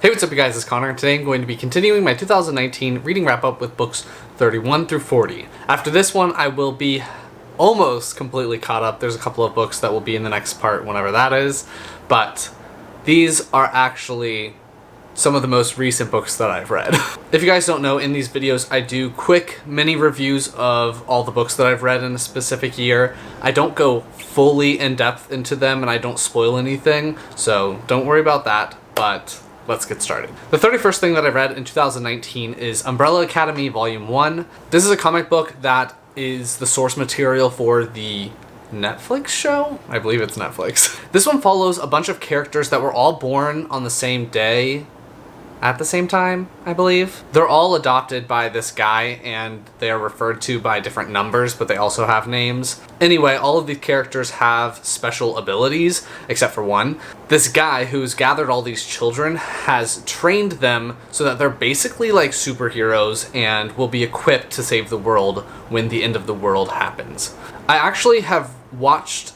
Hey, what's up you guys, it's Connor, and today I'm going to be continuing my 2019 reading wrap-up with books 31 through 40. After this one, I will be almost completely caught up. There's a couple of books that will be in the next part, whenever that is, but these are actually some of the most recent books that I've read. If you guys don't know, in these videos I do quick mini reviews of all the books that I've read in a specific year. I don't go fully in depth into them and I don't spoil anything, so don't worry about that, but let's get started. The 31st thing that I read in 2019 is Umbrella Academy Volume 1. This is a comic book that is the source material for the Netflix show? I believe it's Netflix. This one follows a bunch of characters that were all born on the same day at the same time, I believe. They're all adopted by this guy and they are referred to by different numbers, but they also have names. Anyway, all of these characters have special abilities, except for one. This guy who's gathered all these children has trained them so that they're basically like superheroes and will be equipped to save the world when the end of the world happens. I actually have watched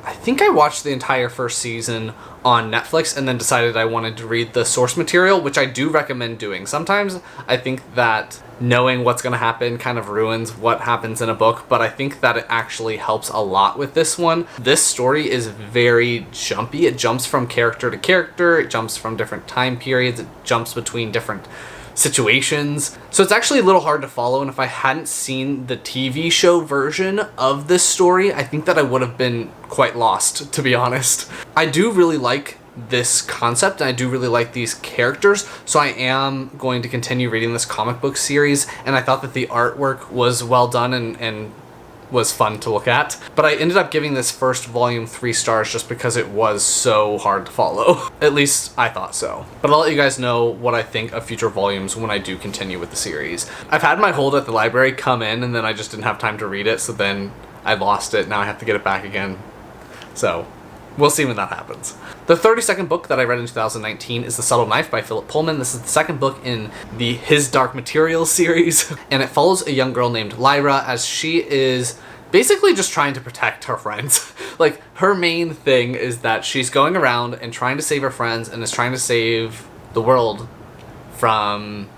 I think I watched the entire first season on Netflix and then decided I wanted to read the source material, which I do recommend doing. Sometimes I think that knowing what's going to happen kind of ruins what happens in a book, but I think that it actually helps a lot with this one. This story is very jumpy. It jumps from character to character, it jumps from different time periods, it jumps between different situations. So it's actually a little hard to follow, and if I hadn't seen the TV show version of this story, I think that I would have been quite lost, to be honest. I do really like this concept, and I do really like these characters, so I am going to continue reading this comic book series, and I thought that the artwork was well done and was fun to look at. But I ended up giving this first volume 3 stars just because it was so hard to follow. At least I thought so. But I'll let you guys know what I think of future volumes when I do continue with the series. I've had my hold at the library come in and then I just didn't have time to read it, so then I lost it. Now I have to get it back again. So we'll see when that happens. The 32nd book that I read in 2019 is The Subtle Knife by Philip Pullman. This is the second book in the His Dark Materials series, and it follows a young girl named Lyra as she is basically just trying to protect her friends. Like, her main thing is that she's going around and trying to save her friends and is trying to save the world from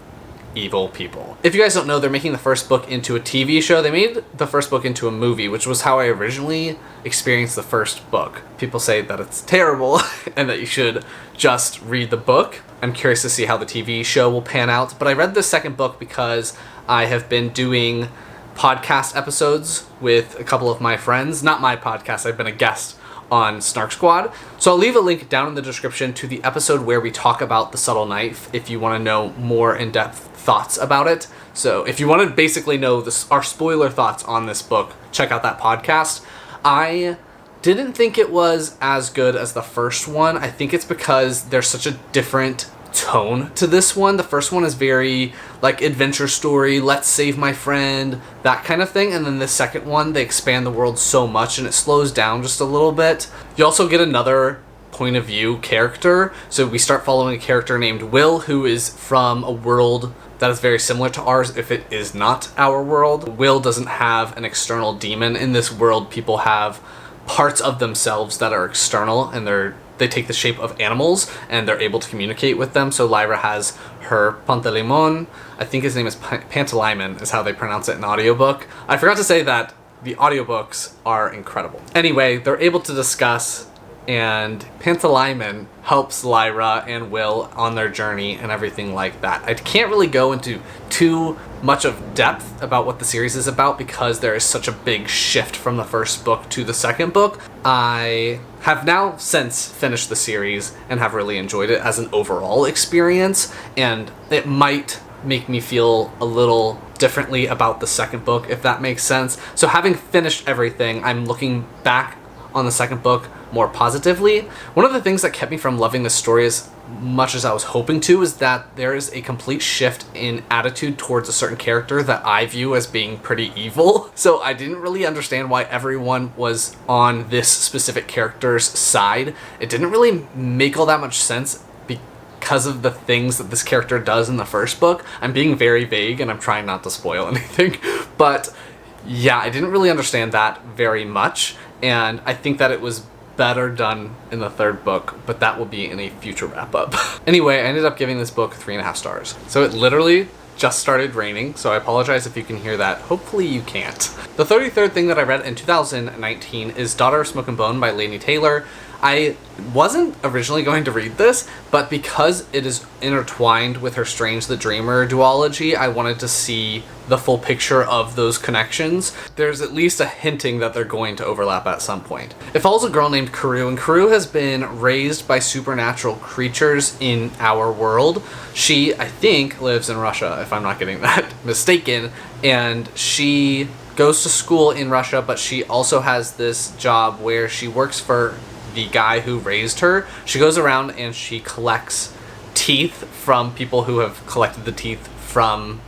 evil people. If you guys don't know, they're making the first book into a TV show. They made the first book into a movie, which was how I originally experienced the first book. People say that it's terrible and that you should just read the book. I'm curious to see how the TV show will pan out, but I read the second book because I have been doing podcast episodes with a couple of my friends. Not my podcast, I've been a guest on Snark Squad. So I'll leave a link down in the description to the episode where we talk about The Subtle Knife if you want to know more in-depth thoughts about it. So if you want to basically know our spoiler thoughts on this book, check out that podcast. I didn't think it was as good as the first one. I think it's because there's such a different tone to this one. The first one is very like adventure story, let's save my friend, that kind of thing, and then the second one they expand the world so much and it slows down just a little bit. You also get another point of view character, so we start following a character named Will who is from a world that is very similar to ours if it is not our world. Will doesn't have an external demon. In this world, people have parts of themselves that are external and they take the shape of animals and they're able to communicate with them. So Lyra has her Pantalimon, I think his name is Pantalaimon is how they pronounce it in audiobook. I forgot to say that the audiobooks are incredible. Anyway, they're able to discuss, and Pantalaimon helps Lyra and Will on their journey and everything like that. I can't really go into too much of depth about what the series is about because there is such a big shift from the first book to the second book. I have now since finished the series and have really enjoyed it as an overall experience, and it might make me feel a little differently about the second book, if that makes sense. So having finished everything, I'm looking back on the second book more positively. One of the things that kept me from loving this story as much as I was hoping to is that there is a complete shift in attitude towards a certain character that I view as being pretty evil. So I didn't really understand why everyone was on this specific character's side. It didn't really make all that much sense because of the things that this character does in the first book. I'm being very vague and I'm trying not to spoil anything, but yeah, I didn't really understand that very much, and I think that it was better done in the third book, but that will be in a future wrap-up. Anyway, I ended up giving this book 3.5 stars. So it literally just started raining, so I apologize if you can hear that. Hopefully you can't. The 33rd thing that I read in 2019 is Daughter of Smoke and Bone by Laini Taylor. I wasn't originally going to read this, but because it is intertwined with her Strange the Dreamer duology, I wanted to see the full picture of those connections. There's at least a hinting that they're going to overlap at some point. It follows a girl named Karou, and Karou has been raised by supernatural creatures in our world. She, I think, lives in Russia, if I'm not getting that mistaken, and she goes to school in Russia, but she also has this job where she works for the guy who raised her. She goes around and she collects teeth from people who have collected the teeth from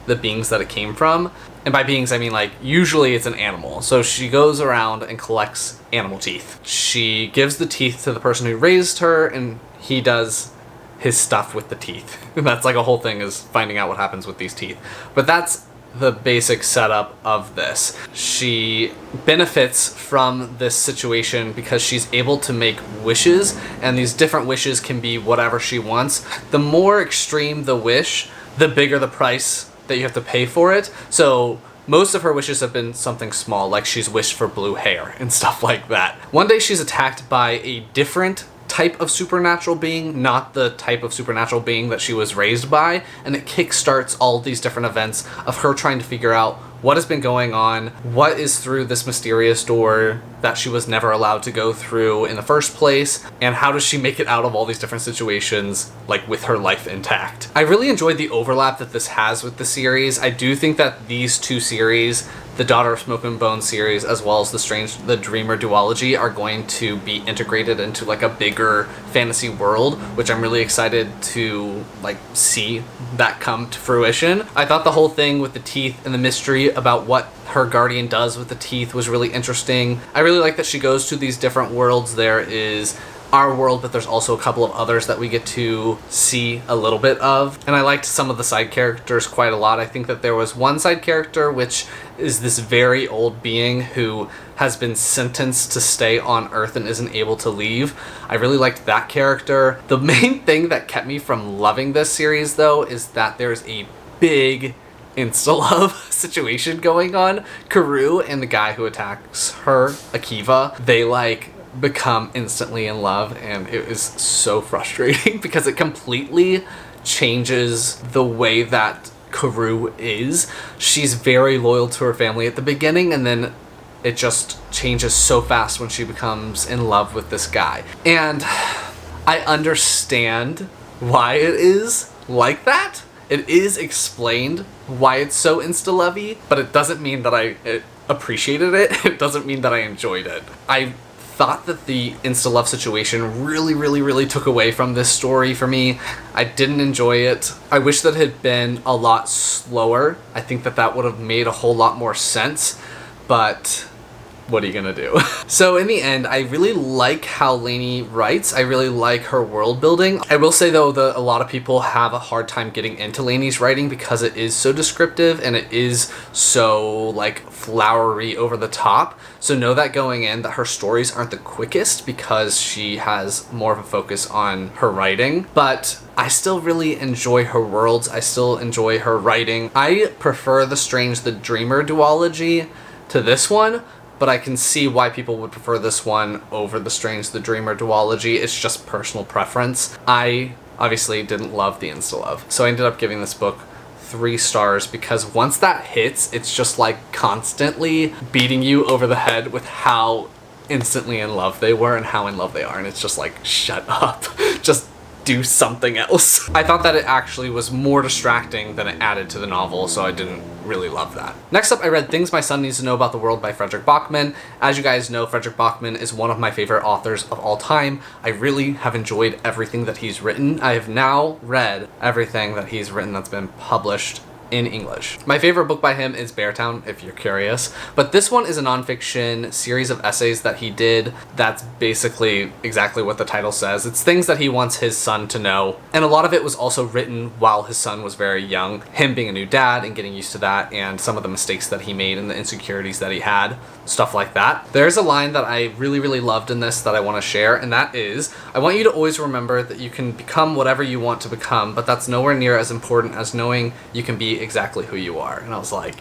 the beings that it came from. And by beings, I mean, like, usually it's an animal. So she goes around and collects animal teeth. She gives the teeth to the person who raised her, and he does his stuff with the teeth. And that's like a whole thing, is finding out what happens with these teeth. But that's the basic setup of this. She benefits from this situation because she's able to make wishes, and these different wishes can be whatever she wants. The more extreme the wish, the bigger the price that you have to pay for it. So most of her wishes have been something small, like she's wished for blue hair and stuff like that. One day she's attacked by a different type of supernatural being, not the type of supernatural being that she was raised by, and it kickstarts all these different events of her trying to figure out what has been going on, what is through this mysterious door that she was never allowed to go through in the first place, and how does she make it out of all these different situations, like, with her life intact. I really enjoyed the overlap that this has with the series. I do think that these two series, the Daughter of Smoke and Bone series, as well as the Strange the Dreamer duology, are going to be integrated into like a bigger fantasy world, which I'm really excited to like see that come to fruition. I thought the whole thing with the teeth and the mystery about what her guardian does with the teeth was really interesting. I really like that she goes to these different worlds. There is our world, but there's also a couple of others that we get to see a little bit of. And I liked some of the side characters quite a lot. I think that there was one side character, which is this very old being who has been sentenced to stay on Earth and isn't able to leave. I really liked that character. The main thing that kept me from loving this series, though, is that there's a big insta-love situation going on. Karou and the guy who attacks her, Akiva, they like become instantly in love, and it is so frustrating because it completely changes the way that Karou is. She's very loyal to her family at the beginning, and then it just changes so fast when she becomes in love with this guy. And I understand why it is like that. It is explained why it's so insta-lovey, but it doesn't mean that I appreciated it. It doesn't mean that I enjoyed it. I thought that the insta-love situation really took away from this story for me. I didn't enjoy it. I wish that it had been a lot slower. I think that that would have made a whole lot more sense, but what are you gonna do? So in the end, I really like how Laini writes. I really like her world building. I will say though that a lot of people have a hard time getting into Laini's writing because it is so descriptive and it is so like flowery over the top. So know that going in that her stories aren't the quickest because she has more of a focus on her writing. But I still really enjoy her worlds. I still enjoy her writing. I prefer the Strange the Dreamer duology to this one, but I can see why people would prefer this one over the Strange the Dreamer duology. It's just personal preference. I obviously didn't love the insta-love, so I ended up giving this book 3 stars because once that hits, it's just like constantly beating you over the head with how instantly in love they were and how in love they are, and it's just like, shut up. Just do something else. I thought that it actually was more distracting than it added to the novel, so I didn't really love that. Next up, I read Things My Son Needs to Know About the World by Frederick Bachman. As you guys know, Frederick Bachman is one of my favorite authors of all time. I really have enjoyed everything that he's written. I have now read everything that he's written that's been published in English. My favorite book by him is Beartown, if you're curious, but this one is a nonfiction series of essays that he did that's basically exactly what the title says. It's things that he wants his son to know, and a lot of it was also written while his son was very young, him being a new dad and getting used to that, and some of the mistakes that he made and the insecurities that he had, stuff like that. There's a line that I really loved in this that I want to share, and that is, I want you to always remember that you can become whatever you want to become, but that's nowhere near as important as knowing you can be exactly who you are. And I was like,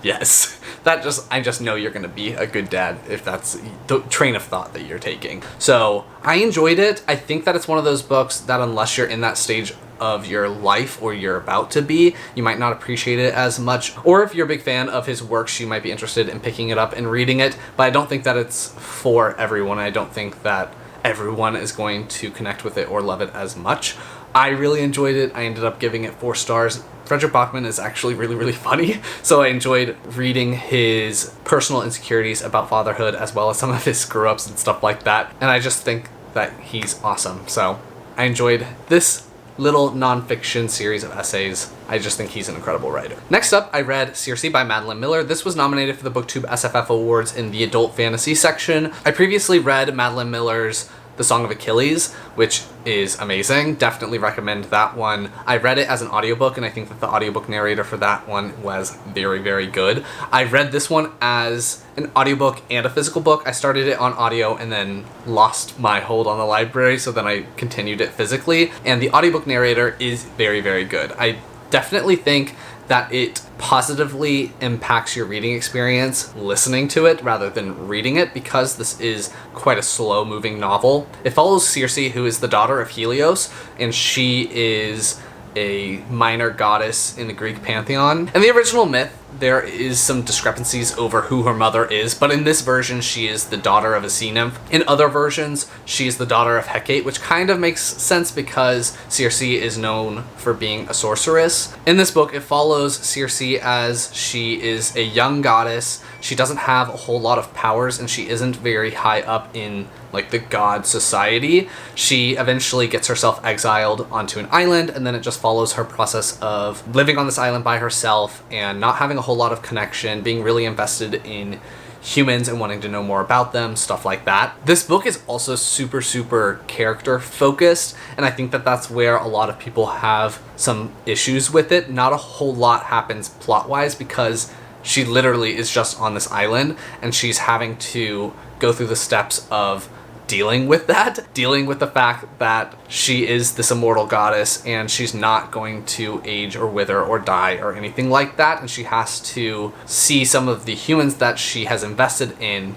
yes, I just know you're gonna be a good dad if that's the train of thought that you're taking. So I enjoyed it. I think that it's one of those books that unless you're in that stage of your life or you're about to be, you might not appreciate it as much. Or if you're a big fan of his works, you might be interested in picking it up and reading it, but I don't think that it's for everyone. I don't think that everyone is going to connect with it or love it as much. I really enjoyed it. I ended up giving it 4 stars. Frederick Bachman is actually really funny, so I enjoyed reading his personal insecurities about fatherhood as well as some of his screw-ups and stuff like that, and I just think that he's awesome. So I enjoyed this little nonfiction series of essays. I just think he's an incredible writer. Next up, I read Circe by Madeline Miller. This was nominated for the BookTube SFF Awards in the adult fantasy section. I previously read Madeline Miller's The Song of Achilles, which is amazing. Definitely recommend that one. I read it as an audiobook, and I think that the audiobook narrator for that one was very good. I read this one as an audiobook and a physical book. I started it on audio and then lost my hold on the library, so then I continued it physically, and the audiobook narrator is very good. I definitely think that it positively impacts your reading experience listening to it rather than reading it, because this is quite a slow moving novel. It follows Circe, who is the daughter of Helios, and she is a minor goddess in the Greek pantheon. In the original myth, there is some discrepancies over who her mother is, but in this version, she is the daughter of a sea nymph. In other versions, she is the daughter of Hecate, which kind of makes sense because Circe is known for being a sorceress. In this book, it follows Circe as she is a young goddess. She doesn't have a whole lot of powers, and she isn't very high up in like the god society. She eventually gets herself exiled onto an island, and then it just follows her process of living on this island by herself and not having a whole lot of connection, being really invested in humans and wanting to know more about them, stuff like that. This book is also super character focused, and I think that that's where a lot of people have some issues with it. Not a whole lot happens plot-wise because she literally is just on this island and she's having to go through the steps of dealing with the fact that she is this immortal goddess and she's not going to age or wither or die or anything like that, and she has to see some of the humans that she has invested in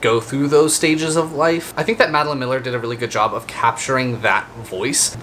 go through those stages of life. I think that Madeline Miller did a really good job of capturing that voice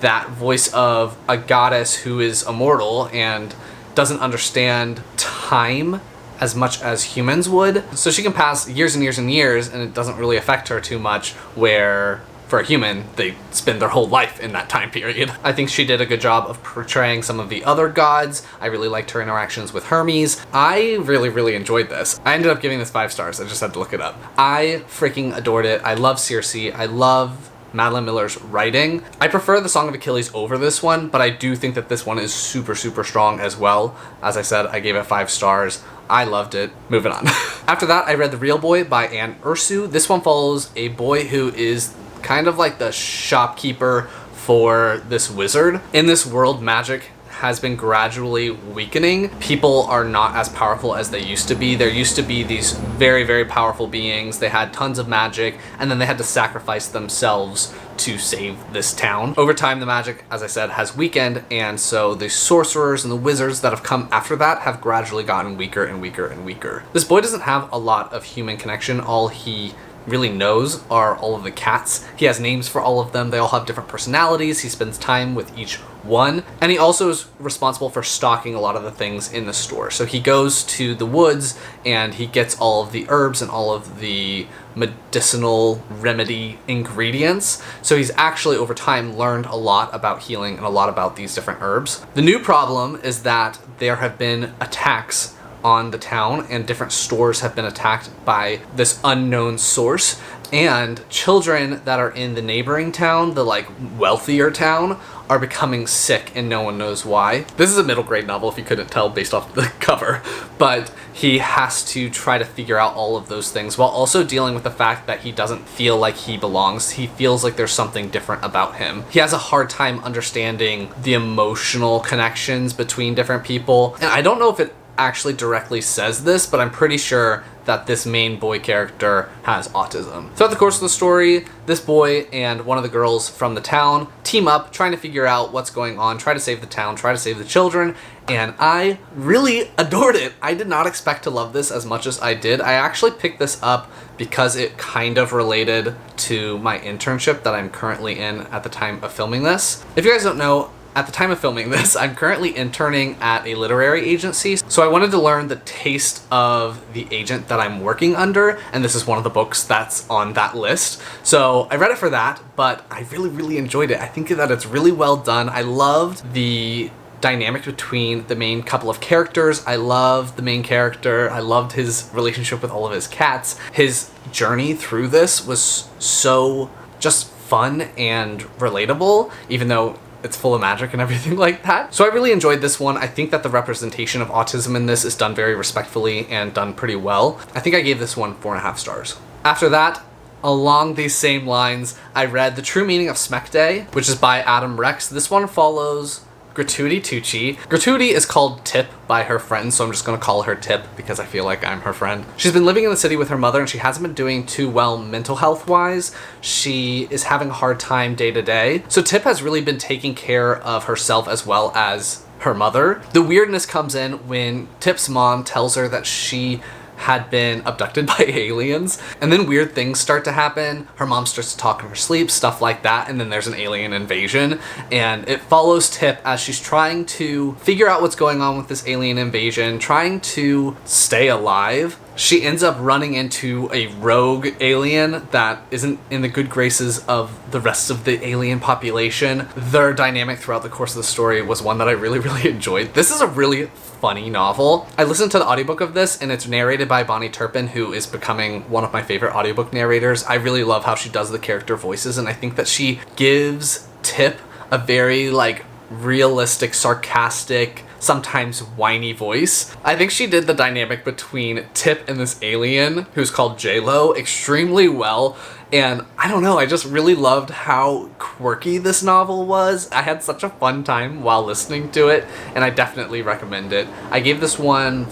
of a goddess who is immortal and doesn't understand time as much as humans would. So she can pass years and years and it doesn't really affect her too much, where for a human, they spend their whole life in that time period. I think she did a good job of portraying some of the other gods. I really liked her interactions with Hermes. I really enjoyed this. I ended up giving this 5 stars. I just had to look it up. I freaking adored it. I love Circe. I love Madeline Miller's writing. I prefer The Song of Achilles over this one, but I do think that this one is super strong as well. As I said, I gave it 5 stars. I loved it. Moving on. After that, I read The Real Boy by Anne Ursu. This one follows a boy who is kind of like the shopkeeper for this wizard. In this world, magic has been gradually weakening. People are not as powerful as they used to be. There used to be these very powerful beings. They had tons of magic, and then they had to sacrifice themselves to save this town. Over time, the magic, as I said, has weakened, and so the sorcerers and the wizards that have come after that have gradually gotten weaker and weaker. This boy doesn't have a lot of human connection. All he really knows are all of the cats. He has names for all of them. They all have different personalities. He spends time with each one, and he also is responsible for stocking a lot of the things in the store. So he goes to the woods and he gets all of the herbs and all of the medicinal remedy ingredients. So he's actually over time learned a lot about healing and a lot about these different herbs. The new problem is that there have been attacks on the town, and different stores have been attacked by this unknown source, And children that are in the neighboring town, the like wealthier town, are becoming sick and no one knows why. This is a middle grade novel if you couldn't tell based off the cover, but he has to try to figure out all of those things while also dealing with the fact that he doesn't feel like he belongs. He feels like there's something different about him. He has a hard time understanding the emotional connections between different people. And I don't know if it actually directly says this, but I'm pretty sure that this main boy character has autism. Throughout the course of the story, this boy and one of the girls from the town team up, trying to figure out what's going on, try to save the town, try to save the children, and I really adored it. I did not expect to love this as much as I did. I actually picked this up because it kind of related to my internship that I'm currently in at the time of filming this. If you guys don't know, at the time of filming this, I'm currently interning at a literary agency, so I wanted to learn the taste of the agent that I'm working under, and this is one of the books that's on that list. So I read it for that, but I really enjoyed it. I think that it's really well done. I loved the dynamic between the main couple of characters. I loved the main character. I loved his relationship with all of his cats. His journey through this was so just fun and relatable, even though it's full of magic and everything like that. So I really enjoyed this one. I think that the representation of autism in this is done very respectfully and done pretty well. I think I gave this one 4.5 stars. After that, along these same lines, I read The True Meaning of Smek Day, which is by Adam Rex. This one follows Gratuity Tucci. Gratuity is called Tip by her friends, so I'm just gonna call her Tip because I feel like I'm her friend. She's been living in the city with her mother and she hasn't been doing too well mental health wise. She is having a hard time day to day. So Tip has really been taking care of herself as well as her mother. The weirdness comes in when Tip's mom tells her that she had been abducted by aliens, and then weird things start to happen. Her mom starts to talk in her sleep, stuff like that, and then there's an alien invasion, and it follows Tip as she's trying to figure out what's going on with this alien invasion, trying to stay alive. She ends up running into a rogue alien that isn't in the good graces of the rest of the alien population. Their dynamic throughout the course of the story was one that I really enjoyed. This is a really funny novel. I listened to the audiobook of this and it's narrated by Bonnie Turpin, who is becoming one of my favorite audiobook narrators. I really love how she does the character voices, and I think that she gives Tip a very like realistic, sarcastic, sometimes whiny voice. I think she did the dynamic between Tip and this alien who's called J-Lo extremely well, and I don't know, I just really loved how quirky this novel was. I had such a fun time while listening to it, and I definitely recommend it. I gave this one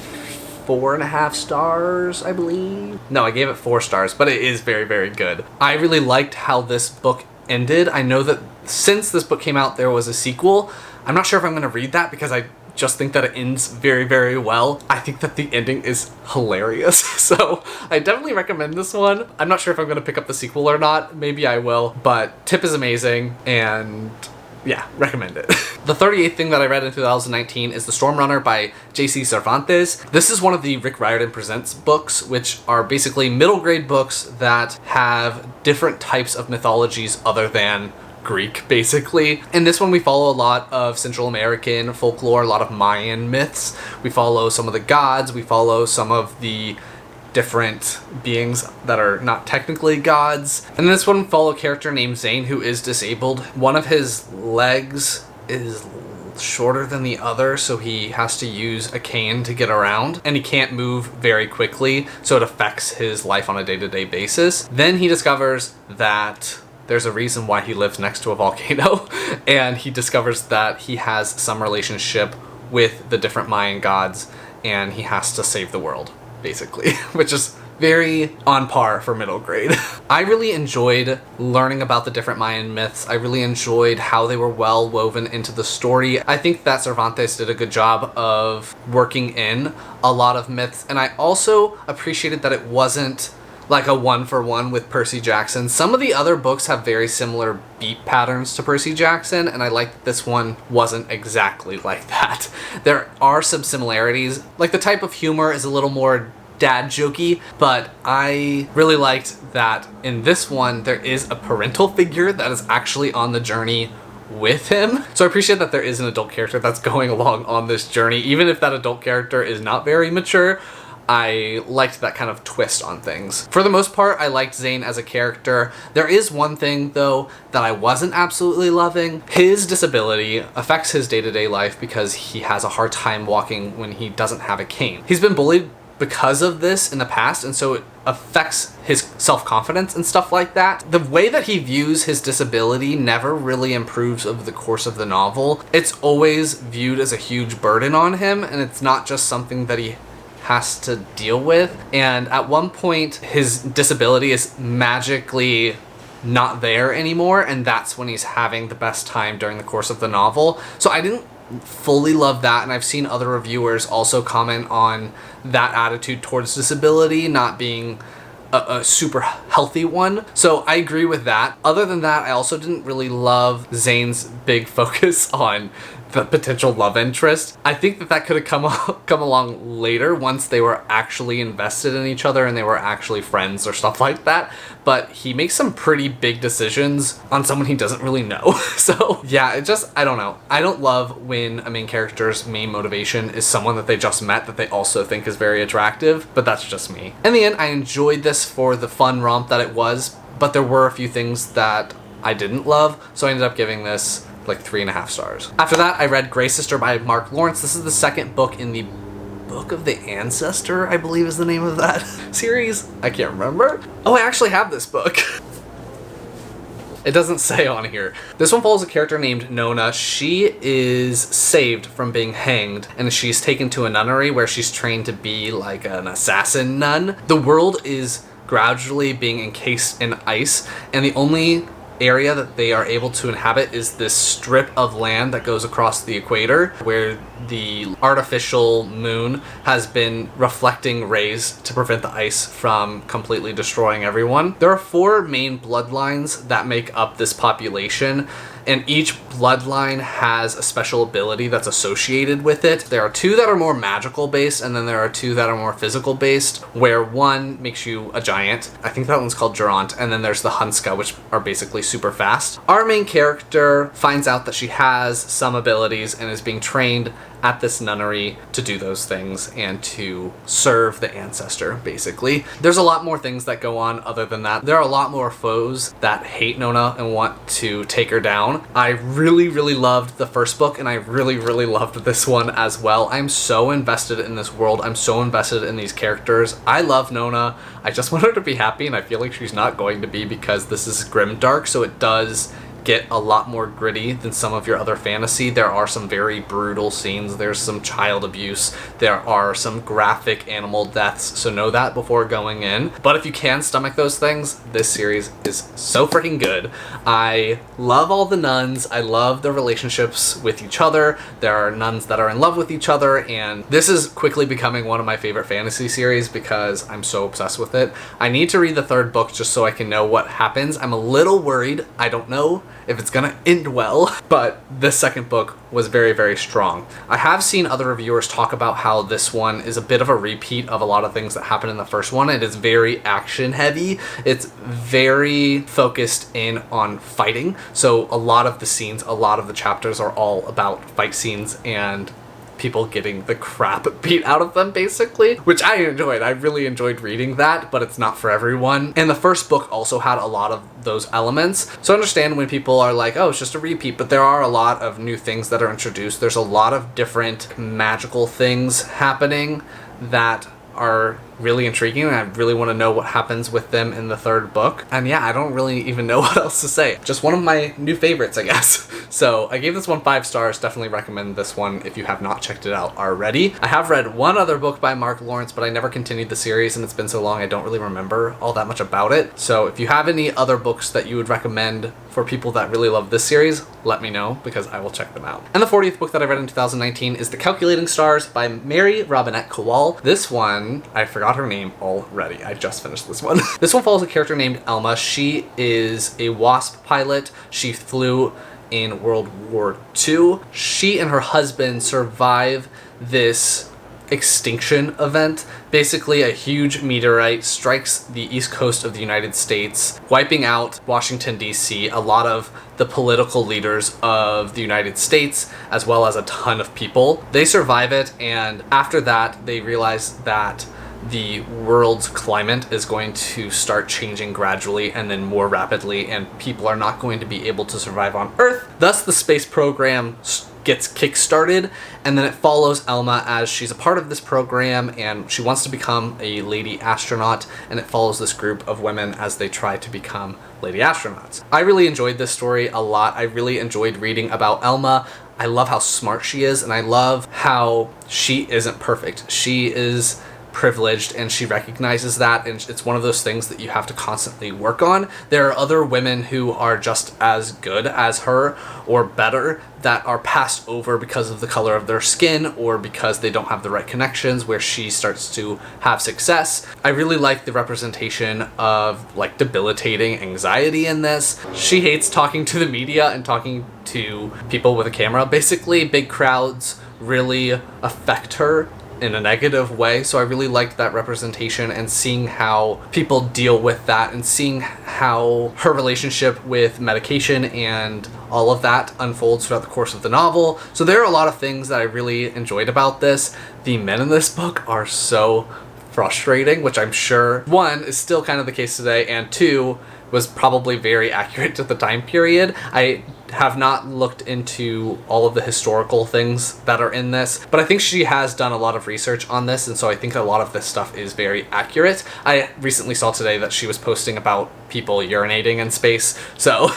4.5 stars, I believe. No, I gave it 4 stars, but it is very good. I really liked how this book ended. I know that since this book came out, there was a sequel. I'm not sure if I'm going to read that because I just think that it ends very well. I think that the ending is hilarious, so I definitely recommend this one. I'm not sure if I'm going to pick up the sequel or not. Maybe I will, but Tip is amazing, and yeah, recommend it. The 38th thing that I read in 2019 is The Storm Runner by J.C. Cervantes. This is one of the Rick Riordan Presents books, which are basically middle grade books that have different types of mythologies other than Greek, basically. In this one, we follow a lot of Central American folklore, a lot of Mayan myths. We follow some of the gods, we follow some of the different beings that are not technically gods. And this one follow a character named Zane who is disabled. One of his legs is shorter than the other, so he has to use a cane to get around, and he can't move very quickly, so it affects his life on a day-to-day basis. Then he discovers that there's a reason why he lives next to a volcano, and he discovers that he has some relationship with the different Mayan gods, and he has to save the world, basically, which is very on par for middle grade. I really enjoyed learning about the different Mayan myths. I really enjoyed how they were well woven into the story. I think that Cervantes did a good job of working in a lot of myths, and I also appreciated that it wasn't like a one-for-one with Percy Jackson. Some of the other books have very similar beat patterns to Percy Jackson, and I like that this one wasn't exactly like that. There are some similarities. Like the type of humor is a little more dad jokey, but I really liked that in this one there is a parental figure that is actually on the journey with him. So I appreciate that there is an adult character that's going along on this journey, even if that adult character is not very mature. I liked that kind of twist on things. For the most part, I liked Zane as a character. There is one thing, though, that I wasn't absolutely loving. His disability affects his day-to-day life because he has a hard time walking when he doesn't have a cane. He's been bullied because of this in the past, and so it affects his self-confidence and stuff like that. The way that he views his disability never really improves over the course of the novel. It's always viewed as a huge burden on him, and it's not just something that he has to deal with. And at one point, his disability is magically not there anymore, and that's when he's having the best time during the course of the novel. So I didn't fully love that, and I've seen other reviewers also comment on that attitude towards disability not being a super healthy one. So I agree with that. Other than that, I also didn't really love Zane's big focus on the potential love interest. I think that could have come along later once they were actually invested in each other and they were actually friends or stuff like that. But he makes some pretty big decisions on someone he doesn't really know. So yeah, I don't know. I don't love when a main character's main motivation is someone that they just met that they also think is very attractive, but that's just me. In the end, I enjoyed this for the fun romp that it was, but there were a few things that I didn't love, so I ended up giving this like 3.5 stars. After that, I read Grey Sister by Mark Lawrence. This is the second book in the Book of the Ancestor, I believe is the name of that series. I can't remember. Oh, I actually have this book. It doesn't say on here. This one follows a character named Nona. She is saved from being hanged, and she's taken to a nunnery where she's trained to be like an assassin nun. The world is gradually being encased in ice, and the only area that they are able to inhabit is this strip of land that goes across the equator where the artificial moon has been reflecting rays to prevent the ice from completely destroying everyone. There are 4 main bloodlines that make up this population, and each bloodline has a special ability that's associated with it. There are 2 that are more magical based, and then there are 2 that are more physical based, where one makes you a giant. I think that one's called Durant, and then there's the Hunska, which are basically super fast. Our main character finds out that she has some abilities and is being trained at this nunnery to do those things and to serve the ancestor, basically. There's a lot more things that go on other than that. There are a lot more foes that hate Nona and want to take her down. I really, really loved the first book, and I really, really loved this one as well. I'm so invested in this world. I'm so invested in these characters. I love Nona. I just want her to be happy, and I feel like she's not going to be because this is grimdark, so it does get a lot more gritty than some of your other fantasy. There are some very brutal scenes. There's some child abuse. There are some graphic animal deaths, so know that before going in. But if you can stomach those things, this series is so freaking good. I love all the nuns. I love the relationships with each other. There are nuns that are in love with each other, and this is quickly becoming one of my favorite fantasy series because I'm so obsessed with it. I need to read the 3rd book just so I can know what happens. I'm a little worried. I don't know if it's gonna end well, but this 2nd book was very, very strong. I have seen other reviewers talk about how this one is a bit of a repeat of a lot of things that happened in the first one. It is very action heavy. It's very focused in on fighting. So a lot of the scenes, a lot of the chapters are all about fight scenes and people getting the crap beat out of them, basically, which I enjoyed. I really enjoyed reading that, but it's not for everyone. And the first book also had a lot of those elements. So I understand when people are like, oh, it's just a repeat, but there are a lot of new things that are introduced. There's a lot of different magical things happening that are really intriguing, and I really want to know what happens with them in the 3rd book. And yeah, I don't really even know what else to say. Just one of my new favorites, I guess. So I gave this one 5 stars. Definitely recommend this one if you have not checked it out already. I have read one other book by Mark Lawrence, but I never continued the series, and it's been so long I don't really remember all that much about it. So if you have any other books that you would recommend for people that really love this series, let me know because I will check them out. And the 40th book that I read in 2019 is The Calculating Stars by Mary Robinette Kowal. This one, I forgot her name already. I just finished this one. This one follows a character named Elma. She is a WASP pilot. She flew in World War II. She and her husband survive this extinction event. Basically, a huge meteorite strikes the east coast of the United States, wiping out Washington, D.C., a lot of the political leaders of the United States, as well as a ton of people. They survive it, and after that, they realize that the world's climate is going to start changing gradually and then more rapidly, and people are not going to be able to survive on Earth. Thus, the space program gets kick-started, and then it follows Elma as she's a part of this program and she wants to become a lady astronaut, and it follows this group of women as they try to become lady astronauts. I really enjoyed this story a lot. I really enjoyed reading about Elma. I love how smart she is, and I love how she isn't perfect. She is privileged and she recognizes that, and it's one of those things that you have to constantly work on. There are other women who are just as good as her or better that are passed over because of the color of their skin or because they don't have the right connections, where she starts to have success. I really like the representation of like debilitating anxiety in this. She hates talking to the media and talking to people with a camera. Basically, big crowds really affect her in a negative way, so I really liked that representation and seeing how people deal with that and seeing how her relationship with medication and all of that unfolds throughout the course of the novel. So there are a lot of things that I really enjoyed about this. The men in this book are so frustrating, which I'm sure, one, is still kind of the case today, and two, was probably very accurate to the time period. I have not looked into all of the historical things that are in this, but I think she has done a lot of research on this, and so I think a lot of this stuff is very accurate. I recently saw today that she was posting about people urinating in space, so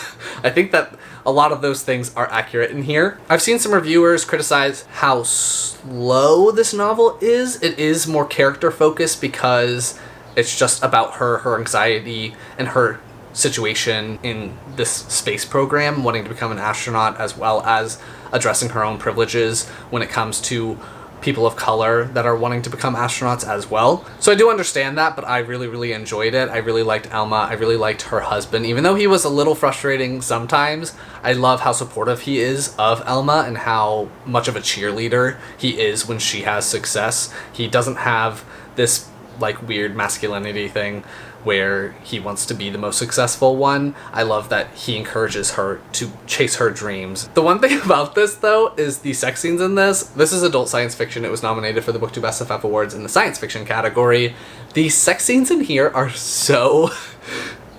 I think that a lot of those things are accurate in here. I've seen some reviewers criticize how slow this novel is. It is more character focused because it's just about her anxiety, and her situation in this space program, wanting to become an astronaut, as well as addressing her own privileges when it comes to people of color that are wanting to become astronauts as well. So I do understand that, but I really enjoyed it. I really liked Elma. I really liked her husband. Even though he was a little frustrating sometimes, I love how supportive he is of Elma and how much of a cheerleader he is when she has success. He doesn't have this like weird masculinity thing where he wants to be the most successful one. I love that he encourages her to chase her dreams. The one thing about this, though, is the sex scenes in this. This is adult science fiction. It was nominated for the BookTube SFF Awards in the science fiction category. The sex scenes in here are so,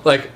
like,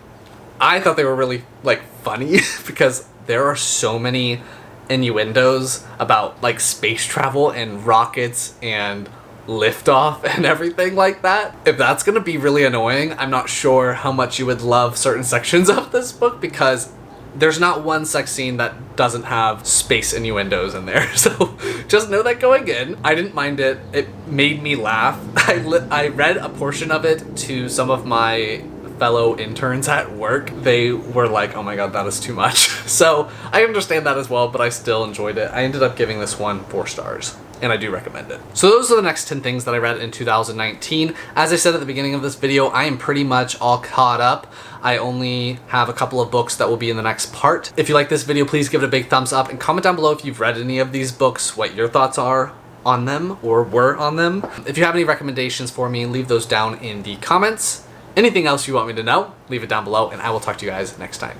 I thought they were really, like, funny because there are so many innuendos about, like, space travel and rockets and liftoff and everything like that. If that's gonna be really annoying, I'm not sure how much you would love certain sections of this book, because there's not one sex scene that doesn't have space innuendos in there. So just know that going in. I didn't mind it. It made me laugh. I read a portion of it to some of my fellow interns at work. They were like, oh my god, that is too much. So I understand that as well, but I still enjoyed it. I ended up giving this one 4 stars. And I do recommend it. So those are the next 10 things that I read in 2019. As I said at the beginning of this video, I am pretty much all caught up. I only have a couple of books that will be in the next part. If you like this video, please give it a big thumbs up and comment down below if you've read any of these books, what your thoughts are on them or were on them. If you have any recommendations for me, leave those down in the comments. Anything else you want me to know, leave it down below, and I will talk to you guys next time.